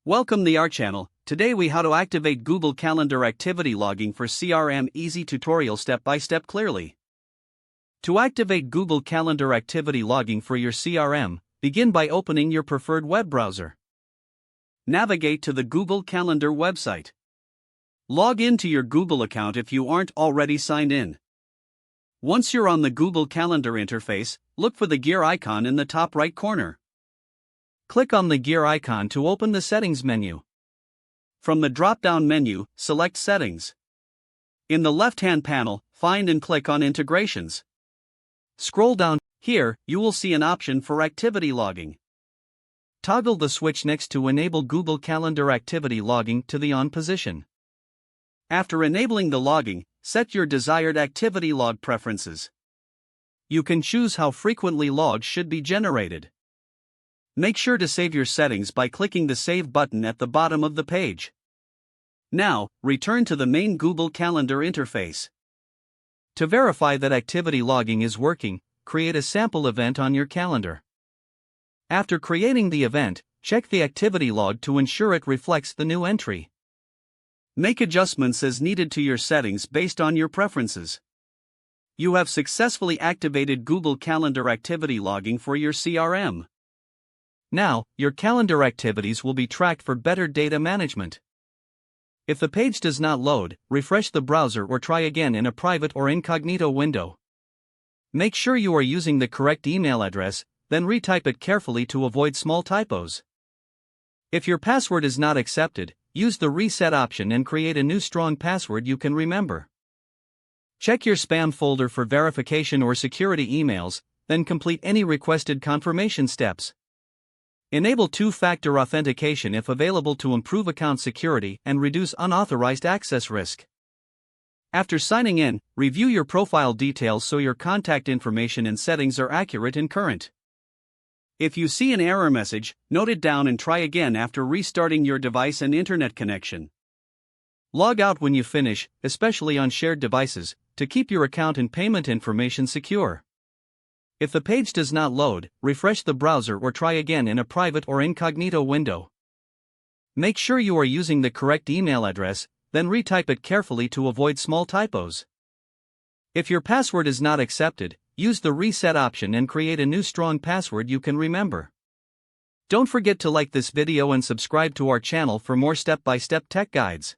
Welcome to our channel. Today we how to activate Google Calendar activity logging for CRM easy tutorial step by step clearly. To activate Google Calendar activity logging for your CRM, begin by opening your preferred web browser. Navigate to the Google Calendar website. Log into your Google account if you aren't already signed in. Once you're on the Google Calendar interface, look for the gear icon in the top right corner. Click on the gear icon to open the Settings menu. From the drop-down menu, select Settings. In the left-hand panel, find and click on Integrations. Scroll down. Here, you will see an option for activity logging. Toggle the switch next to Enable Google Calendar activity logging to the On position. After enabling the logging, set your desired activity log preferences. You can choose how frequently logs should be generated. Make sure to save your settings by clicking the Save button at the bottom of the page. Now, return to the main Google Calendar interface. To verify that activity logging is working, create a sample event on your calendar. After creating the event, check the activity log to ensure it reflects the new entry. Make adjustments as needed to your settings based on your preferences. You have successfully activated Google Calendar activity logging for your CRM. Now, your calendar activities will be tracked for better data management. If the page does not load, refresh the browser or try again in a private or incognito window. Make sure you are using the correct email address, then retype it carefully to avoid small typos. If your password is not accepted, use the reset option and create a new strong password you can remember. Check your spam folder for verification or security emails, then complete any requested confirmation steps. Enable two-factor authentication if available to improve account security and reduce unauthorized access risk. After signing in, review your profile details so your contact information and settings are accurate and current. If you see an error message, note it down and try again after restarting your device and internet connection. Log out when you finish, especially on shared devices, to keep your account and payment information secure. If the page does not load, refresh the browser or try again in a private or incognito window. Make sure you are using the correct email address, then retype it carefully to avoid small typos. If your password is not accepted, use the reset option and create a new strong password you can remember. Don't forget to like this video and subscribe to our channel for more step-by-step tech guides.